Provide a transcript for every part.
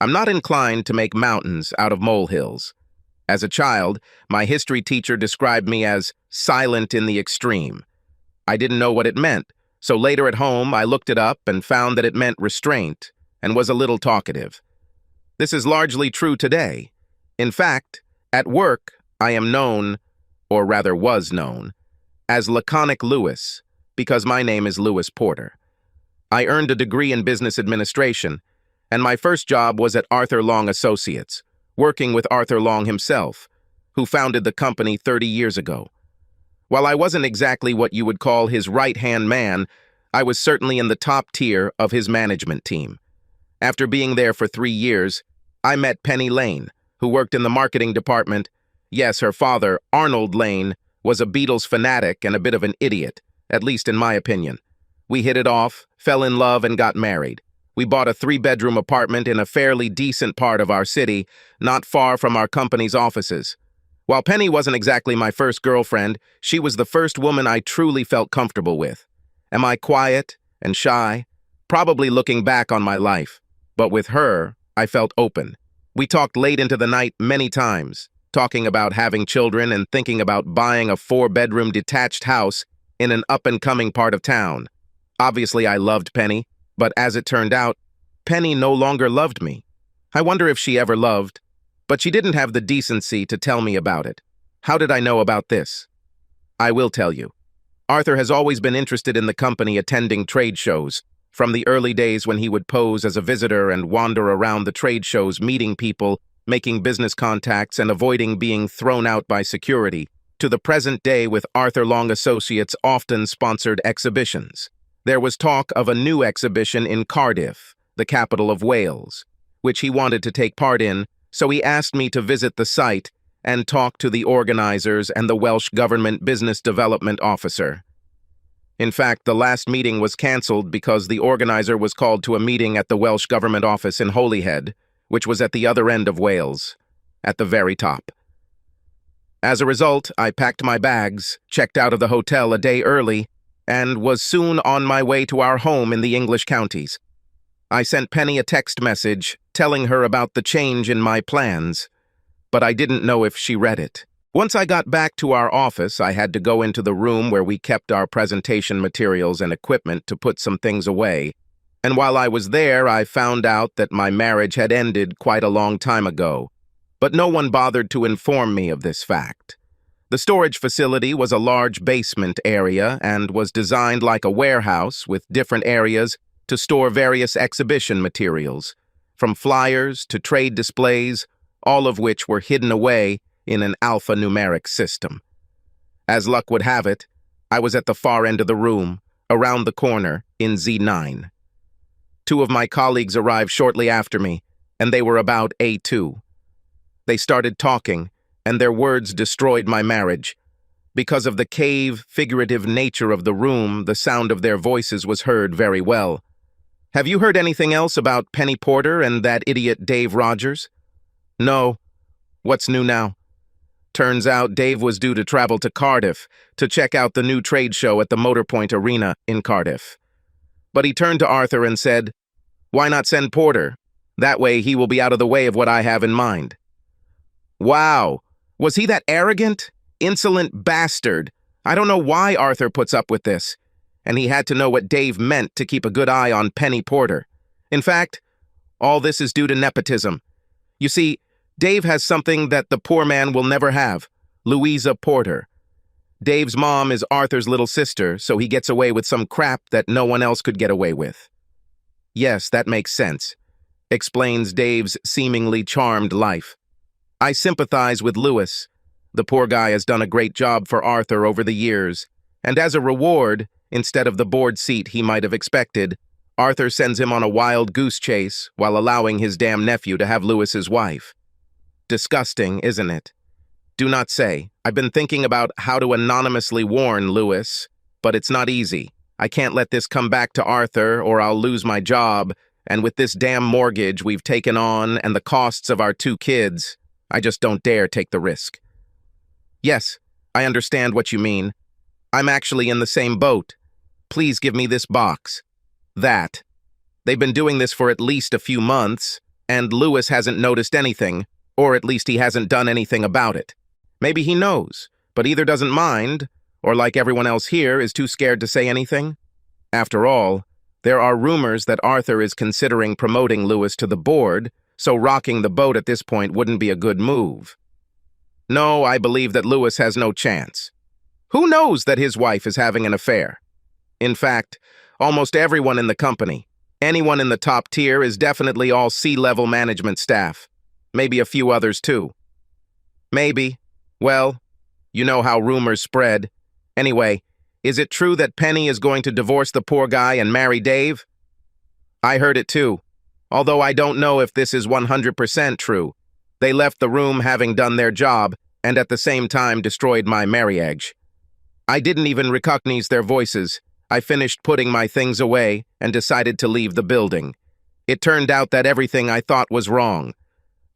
I'm not inclined to make mountains out of molehills. As a child, my history teacher described me as silent in the extreme. I didn't know what it meant, so later at home I looked it up and found that it meant restraint and was a little talkative. This is largely true today. In fact, at work, I am known, or rather was known, as Laconic Lewis, because my name is Lewis Porter. I earned a degree in business administration, and my first job was at Arthur Long Associates, working with Arthur Long himself, who founded the company 30 years ago. While I wasn't exactly what you would call his right-hand man, I was certainly in the top tier of his management team. After being there for 3 years, I met Penny Lane, who worked in the marketing department. Yes, her father, Arnold Lane, was a Beatles fanatic and a bit of an idiot, at least in my opinion. We hit it off, fell in love, and got married. We bought a 3-bedroom apartment in a fairly decent part of our city, not far from our company's offices. While Penny wasn't exactly my first girlfriend, she was the first woman I truly felt comfortable with. Am I quiet and shy? Probably looking back on my life. But with her, I felt open. We talked late into the night many times, talking about having children and thinking about buying a 4-bedroom detached house in an up-and-coming part of town. Obviously, I loved Penny, but as it turned out, Penny no longer loved me. I wonder if she ever loved, but she didn't have the decency to tell me about it. How did I know about this? I will tell you. Arthur has always been interested in the company attending trade shows, from the early days when he would pose as a visitor and wander around the trade shows meeting people, making business contacts, and avoiding being thrown out by security, to the present day with Arthur Long Associates' often sponsored exhibitions. There was talk of a new exhibition in Cardiff, the capital of Wales, which he wanted to take part in, so he asked me to visit the site and talk to the organizers and the Welsh Government Business Development Officer. In fact, the last meeting was cancelled because the organizer was called to a meeting at the Welsh Government Office in Holyhead, which was at the other end of Wales, at the very top. As a result, I packed my bags, checked out of the hotel a day early, and was soon on my way to our home in the English counties. I sent Penny a text message telling her about the change in my plans, but I didn't know if she read it. Once I got back to our office, I had to go into the room where we kept our presentation materials and equipment to put some things away, and while I was there, I found out that my marriage had ended quite a long time ago, but no one bothered to inform me of this fact. The storage facility was a large basement area and was designed like a warehouse with different areas to store various exhibition materials, from flyers to trade displays, all of which were hidden away in an alphanumeric system. As luck would have it, I was at the far end of the room, around the corner, in Z9. 2 of my colleagues arrived shortly after me, and they were about A2. They started talking, and their words destroyed my marriage. Because of the cave, figurative nature of the room, the sound of their voices was heard very well. Have you heard anything else about Penny Porter and that idiot Dave Rogers? No. What's new now? Turns out Dave was due to travel to Cardiff to check out the new trade show at the Motorpoint Arena in Cardiff. But he turned to Arthur and said, "Why not send Porter? That way he will be out of the way of what I have in mind." Wow! Was he that arrogant? Insolent bastard? I don't know why Arthur puts up with this. And he had to know what Dave meant to keep a good eye on Penny Porter. In fact, all this is due to nepotism. You see, Dave has something that the poor man will never have, Louisa Porter. Dave's mom is Arthur's little sister, so he gets away with some crap that no one else could get away with. Yes, that makes sense, explains Dave's seemingly charmed life. I sympathize with Lewis. The poor guy has done a great job for Arthur over the years, and as a reward, instead of the board seat he might have expected, Arthur sends him on a wild goose chase while allowing his damn nephew to have Lewis's wife. Disgusting, isn't it? Do not say. I've been thinking about how to anonymously warn Lewis, but it's not easy. I can't let this come back to Arthur or I'll lose my job, and with this damn mortgage we've taken on and the costs of our 2 kids, I just don't dare take the risk. Yes, I understand what you mean. I'm actually in the same boat. Please give me this box. That. They've been doing this for at least a few months, and Lewis hasn't noticed anything, or at least he hasn't done anything about it. Maybe he knows, but either doesn't mind, or like everyone else here, is too scared to say anything. After all, there are rumors that Arthur is considering promoting Lewis to the board, so rocking the boat at this point wouldn't be a good move. No, I believe that Lewis has no chance. Who knows that his wife is having an affair? In fact, almost everyone in the company, anyone in the top tier, is definitely all C-level management staff. Maybe a few others too. Maybe. Well, you know how rumors spread. Anyway, is it true that Penny is going to divorce the poor guy and marry Dave? I heard it too, although I don't know if this is 100% true. They left the room having done their job and at the same time destroyed my marriage. I didn't even recognize their voices. I finished putting my things away and decided to leave the building. It turned out that everything I thought was wrong.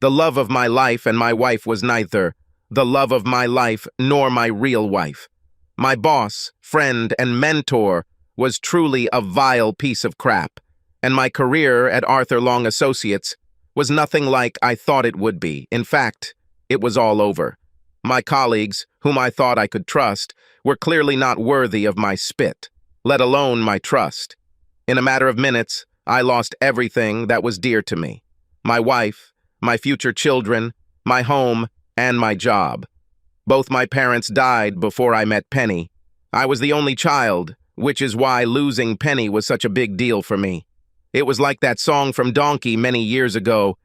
The love of my life and my wife was neither the love of my life nor my real wife. My boss, friend, and mentor was truly a vile piece of crap, and my career at Arthur Long Associates was nothing like I thought it would be. In fact, it was all over. My colleagues, whom I thought I could trust, were clearly not worthy of my spit, let alone my trust. In a matter of minutes, I lost everything that was dear to me. My wife, my future children, my home, and my job. Both my parents died before I met Penny. I was the only child, which is why losing Penny was such a big deal for me. It was like that song from Donkey many years ago.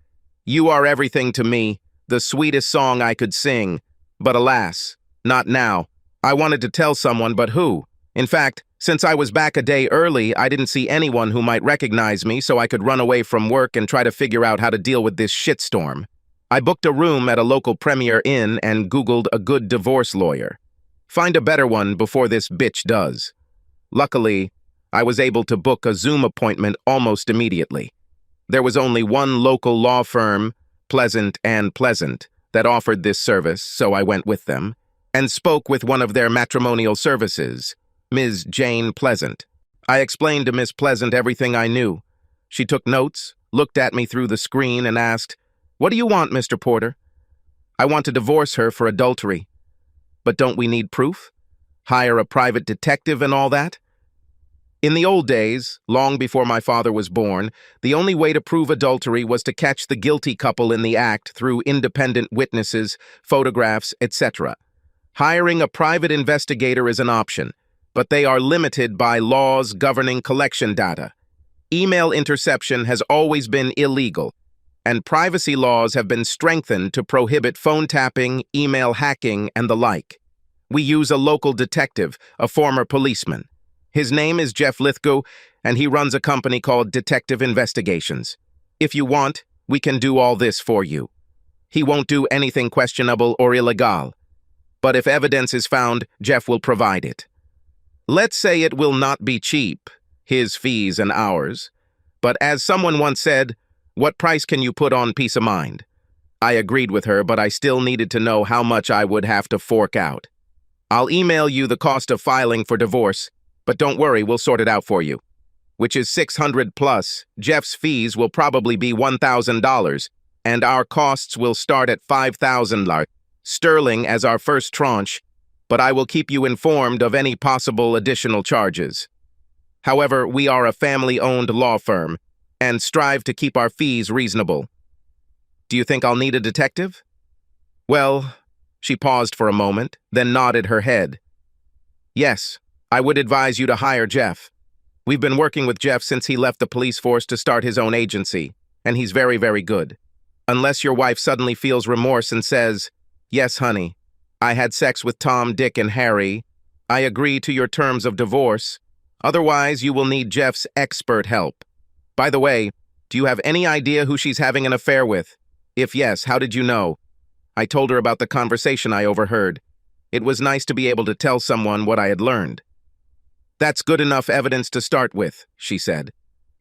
You are everything to me, the sweetest song I could sing. But alas, not now. I wanted to tell someone, but who? In fact, since I was back a day early, I didn't see anyone who might recognize me, so I could run away from work and try to figure out how to deal with this shitstorm. I booked a room at a local Premier Inn and Googled a good divorce lawyer. Find a better one before this bitch does. Luckily, I was able to book a Zoom appointment almost immediately. There was only one local law firm, Pleasant and Pleasant, that offered this service, so I went with them, and spoke with one of their matrimonial services, Ms. Jane Pleasant. I explained to Miss Pleasant everything I knew. She took notes, looked at me through the screen, and asked, "What do you want, Mr. Porter?" "I want to divorce her for adultery." "But don't we need proof? Hire a private detective and all that?" In the old days, long before my father was born, the only way to prove adultery was to catch the guilty couple in the act through independent witnesses, photographs, etc. Hiring a private investigator is an option, but they are limited by laws governing collection data. Email interception has always been illegal, and privacy laws have been strengthened to prohibit phone tapping, email hacking, and the like. We use a local detective, a former policeman. His name is Jeff Lithgow, and he runs a company called Detective Investigations. If you want, we can do all this for you. He won't do anything questionable or illegal. But if evidence is found, Jeff will provide it. Let's say it will not be cheap, his fees and ours. But as someone once said, what price can you put on peace of mind? I agreed with her, but I still needed to know how much I would have to fork out. I'll email you the cost of filing for divorce, but don't worry, we'll sort it out for you. Which is $600 plus. Jeff's fees will probably be $1,000, and our costs will start at $5,000 sterling as our first tranche, but I will keep you informed of any possible additional charges. However, we are a family-owned law firm, and strive to keep our fees reasonable. Do you think I'll need a detective? Well, she paused for a moment, then nodded her head. Yes, I would advise you to hire Jeff. We've been working with Jeff since he left the police force to start his own agency, and he's very, very good. Unless your wife suddenly feels remorse and says, "Yes, honey, I had sex with Tom, Dick, and Harry. I agree to your terms of divorce. Otherwise, you will need Jeff's expert help. By the way, do you have any idea who she's having an affair with? If yes, how did you know?" I told her about the conversation I overheard. It was nice to be able to tell someone what I had learned. "That's good enough evidence to start with," she said.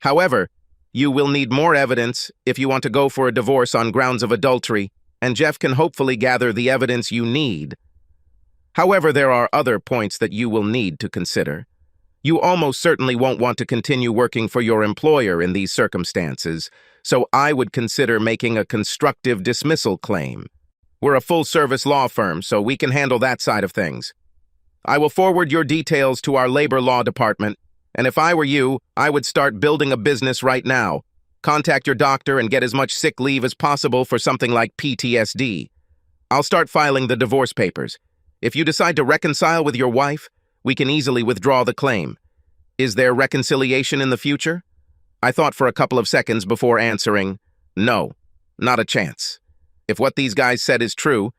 "However, you will need more evidence if you want to go for a divorce on grounds of adultery, and Jeff can hopefully gather the evidence you need. However, there are other points that you will need to consider. You almost certainly won't want to continue working for your employer in these circumstances, so I would consider making a constructive dismissal claim. We're a full-service law firm, so we can handle that side of things. I will forward your details to our labor law department, and if I were you, I would start building a business right now. Contact your doctor and get as much sick leave as possible for something like PTSD. I'll start filing the divorce papers. If you decide to reconcile with your wife, we can easily withdraw the claim. Is there reconciliation in the future? I thought for a couple of seconds before answering, no, not a chance. If what these guys said is true,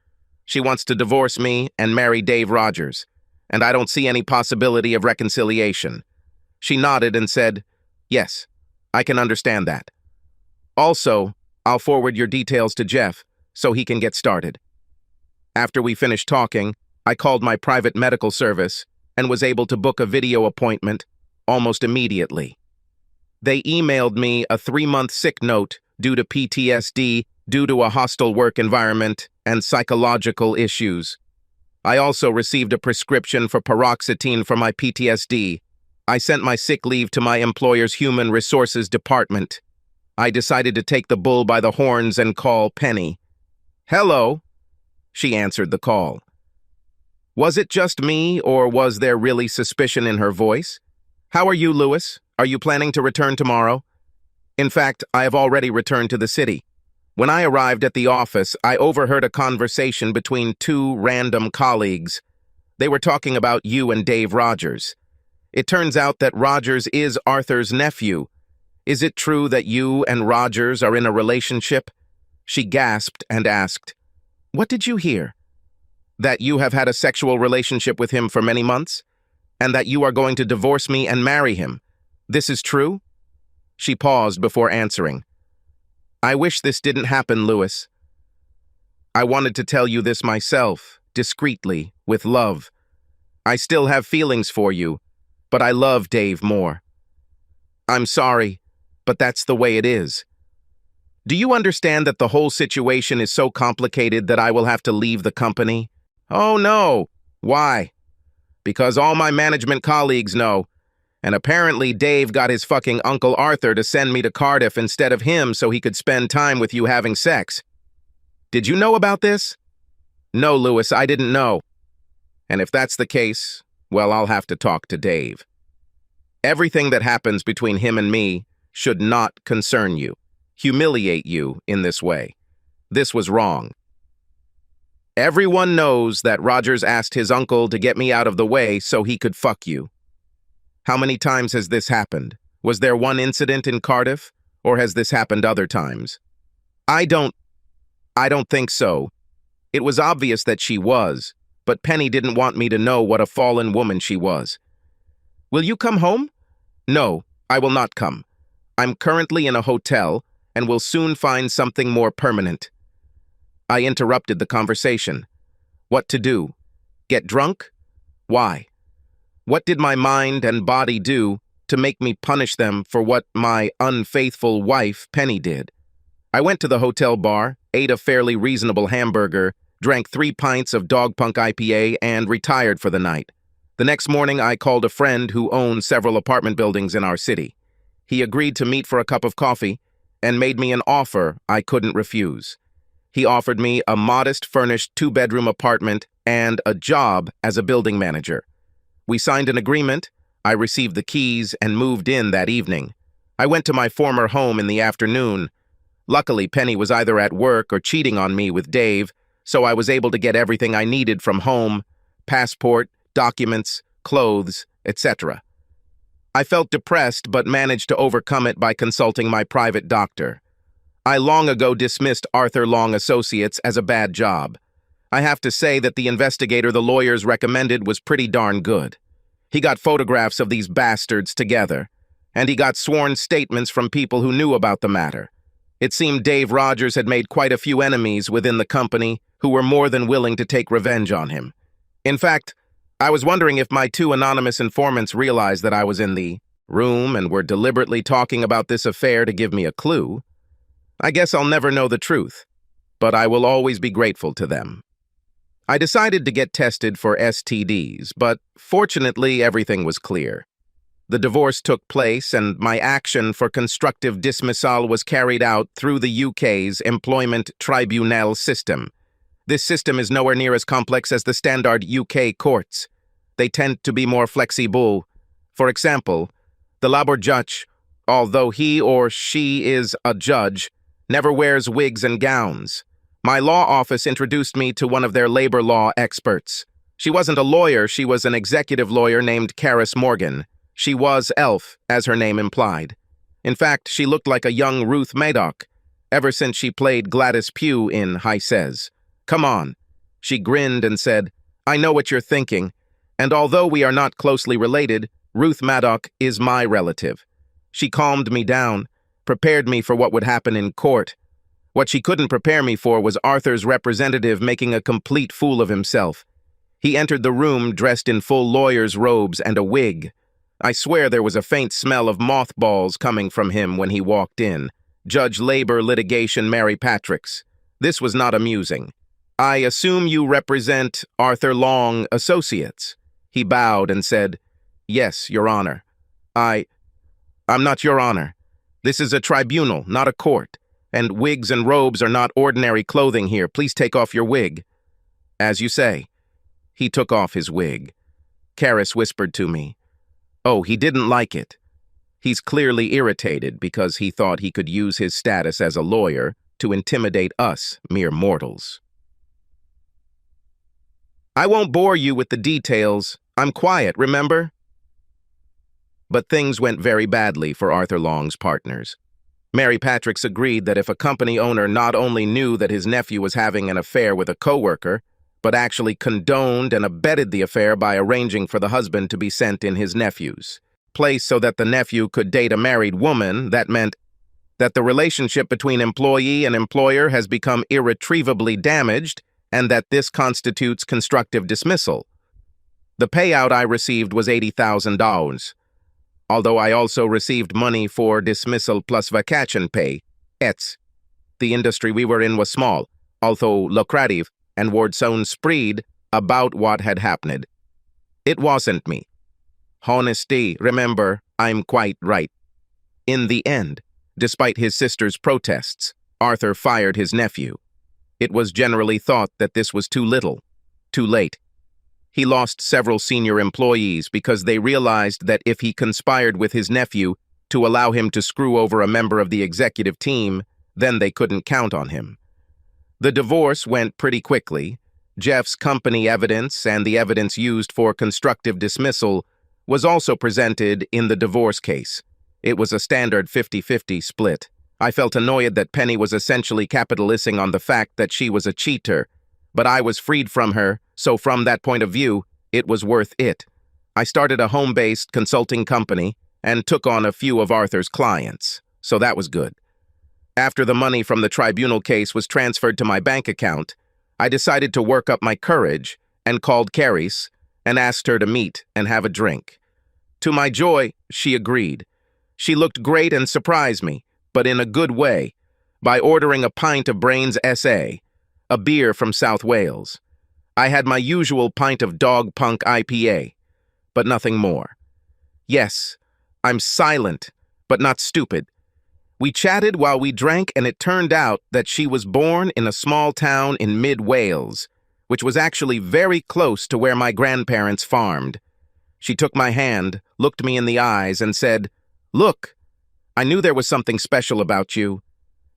she wants to divorce me and marry Dave Rogers, and I don't see any possibility of reconciliation. She nodded and said, yes, I can understand that. Also, I'll forward your details to Jeff so he can get started. After we finished talking, I called my private medical service and was able to book a video appointment almost immediately. They emailed me a 3-month sick note due to PTSD due to a hostile work environment and psychological issues. I also received a prescription for paroxetine for my PTSD. I sent my sick leave to my employer's human resources department. I decided to take the bull by the horns and call Penny. Hello. She answered the call. Was it just me, or was there really suspicion in her voice? How are you, Lewis? Are you planning to return tomorrow? In fact, I have already returned to the city. When I arrived at the office, I overheard a conversation between 2 random colleagues. They were talking about you and Dave Rogers. It turns out that Rogers is Arthur's nephew. Is it true that you and Rogers are in a relationship? She gasped and asked, what did you hear? That you have had a sexual relationship with him for many months? And that you are going to divorce me and marry him? This is true? She paused before answering. I wish this didn't happen, Lewis. I wanted to tell you this myself, discreetly, with love. I still have feelings for you, but I love Dave more. I'm sorry, but that's the way it is. Do you understand that the whole situation is so complicated that I will have to leave the company? Oh, no. Why? Because all my management colleagues know. And apparently Dave got his fucking Uncle Arthur to send me to Cardiff instead of him so he could spend time with you having sex. Did you know about this? No, Lewis, I didn't know. And if that's the case, well, I'll have to talk to Dave. Everything that happens between him and me should not concern you, humiliate you in this way. This was wrong. Everyone knows that Rogers asked his uncle to get me out of the way so he could fuck you. How many times has this happened? Was there one incident in Cardiff, or has this happened other times? I don't think so. It was obvious that she was, but Penny didn't want me to know what a fallen woman she was. Will you come home? No, I will not come. I'm currently in a hotel and will soon find something more permanent. I interrupted the conversation. What to do? Get drunk? Why? What did my mind and body do to make me punish them for what my unfaithful wife, Penny, did? I went to the hotel bar, ate a fairly reasonable hamburger, drank 3 pints of Dog Punk IPA, and retired for the night. The next morning, I called a friend who owned several apartment buildings in our city. He agreed to meet for a cup of coffee and made me an offer I couldn't refuse. He offered me a modest furnished 2-bedroom apartment and a job as a building manager. We signed an agreement, I received the keys, and moved in that evening. I went to my former home in the afternoon. Luckily, Penny was either at work or cheating on me with Dave, so I was able to get everything I needed from home: passport, documents, clothes, etc. I felt depressed but managed to overcome it by consulting my private doctor. I long ago dismissed Arthur Long Associates as a bad job. I have to say that the investigator the lawyers recommended was pretty darn good. He got photographs of these bastards together, and he got sworn statements from people who knew about the matter. It seemed Dave Rogers had made quite a few enemies within the company who were more than willing to take revenge on him. In fact, I was wondering if my 2 anonymous informants realized that I was in the room and were deliberately talking about this affair to give me a clue. I guess I'll never know the truth, but I will always be grateful to them. I decided to get tested for STDs, but fortunately everything was clear. The divorce took place, and my action for constructive dismissal was carried out through the UK's employment tribunal system. This system is nowhere near as complex as the standard UK courts. They tend to be more flexible. For example, the Labour judge, although he or she is a judge, never wears wigs and gowns. My law office introduced me to one of their labor law experts. She wasn't a lawyer, she was an executive lawyer named Caris Morgan. She was Elf, as her name implied. In fact, she looked like a young Ruth Madoc, ever since she played Gladys Pugh in High Says. Come on. She grinned and said, I know what you're thinking, and although we are not closely related, Ruth Madoc is my relative. She calmed me down, prepared me for what would happen in court. What she couldn't prepare me for was Arthur's representative making a complete fool of himself. He entered the room dressed in full lawyer's robes and a wig. I swear there was a faint smell of mothballs coming from him when he walked in. Judge Labor Litigation Mary Patrick's. This was not amusing. I assume you represent Arthur Long Associates. He bowed and said, Yes, Your Honor. I'm not Your Honor. This is a tribunal, not a court. And wigs and robes are not ordinary clothing here. Please take off your wig. As you say. He took off his wig. Caris whispered to me, Oh, he didn't like it. He's clearly irritated because he thought he could use his status as a lawyer to intimidate us, mere mortals. I won't bore you with the details. I'm quiet, remember? But things went very badly for Arthur Long's partners. Mary Patrick's agreed that if a company owner not only knew that his nephew was having an affair with a coworker, but actually condoned and abetted the affair by arranging for the husband to be sent in his nephew's place so that the nephew could date a married woman, that meant that the relationship between employee and employer has become irretrievably damaged and that this constitutes constructive dismissal. The payout I received was $80,000. Although I also received money for dismissal plus vacation pay, the industry we were in was small, although lucrative, and word soon spread about what had happened. It wasn't me. Honesty, remember, I'm quite right. In the end, despite his sister's protests, Arthur fired his nephew. It was generally thought that this was too little, too late. He lost several senior employees because they realized that if he conspired with his nephew to allow him to screw over a member of the executive team, then they couldn't count on him. The divorce went pretty quickly. Jeff's company evidence and the evidence used for constructive dismissal was also presented in the divorce case. It was a standard 50-50 split. I felt annoyed that Penny was essentially capitalizing on the fact that she was a cheater, but I was freed from her, so from that point of view, it was worth it. I started a home-based consulting company and took on a few of Arthur's clients, so that was good. After the money from the tribunal case was transferred to my bank account, I decided to work up my courage and called Caris and asked her to meet and have a drink. To my joy, she agreed. She looked great and surprised me, but in a good way, by ordering a pint of Brains SA, a beer from South Wales. I had my usual pint of Dog Punk IPA, but nothing more. Yes, I'm silent, but not stupid. We chatted while we drank, and it turned out that she was born in a small town in mid-Wales, which was actually very close to where my grandparents farmed. She took my hand, looked me in the eyes, and said, Look, I knew there was something special about you.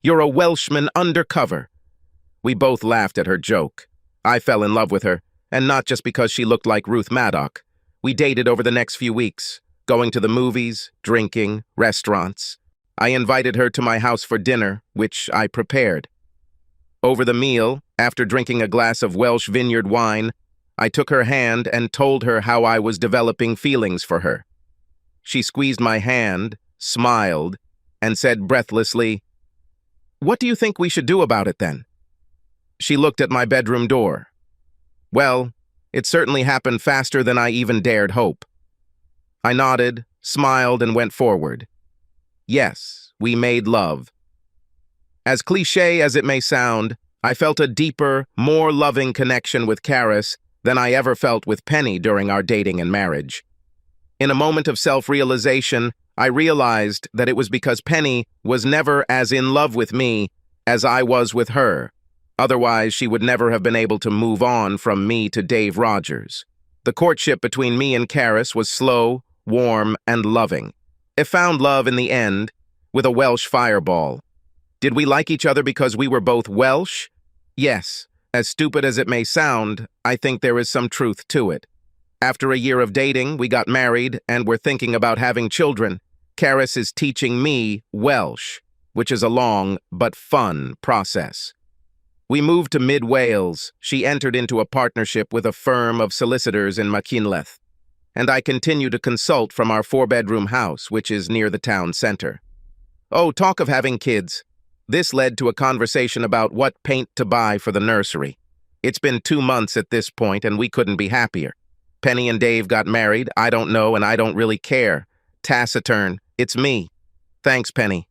You're a Welshman undercover. We both laughed at her joke. I fell in love with her, and not just because she looked like Ruth Madoc. We dated over the next few weeks, going to the movies, drinking, restaurants. I invited her to my house for dinner, which I prepared. Over the meal, after drinking a glass of Welsh vineyard wine, I took her hand and told her how I was developing feelings for her. She squeezed my hand, smiled, and said breathlessly, What do you think we should do about it then? She looked at my bedroom door. Well, it certainly happened faster than I even dared hope. I nodded, smiled, and went forward. Yes, we made love. As cliché as it may sound, I felt a deeper, more loving connection with Caris than I ever felt with Penny during our dating and marriage. In a moment of self-realization, I realized that it was because Penny was never as in love with me as I was with her. Otherwise, she would never have been able to move on from me to Dave Rogers. The courtship between me and Karis was slow, warm, and loving. It found love in the end, with a Welsh fireball. Did we like each other because we were both Welsh? Yes. As stupid as it may sound, I think there is some truth to it. After a year of dating, we got married and were thinking about having children. Karis is teaching me Welsh, which is a long but fun process. We moved to mid-Wales. She entered into a partnership with a firm of solicitors in Machynlleth, and I continue to consult from our 4-bedroom house, which is near the town center. Oh, talk of having kids. This led to a conversation about what paint to buy for the nursery. It's been 2 months at this point, and we couldn't be happier. Penny and Dave got married. I don't know, and I don't really care. Taciturn. It's me. Thanks, Penny.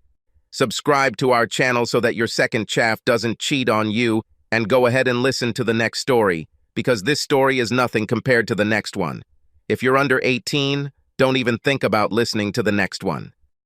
Subscribe to our channel so that your second chaff doesn't cheat on you, and go ahead and listen to the next story, because this story is nothing compared to the next one. If you're under 18, don't even think about listening to the next one.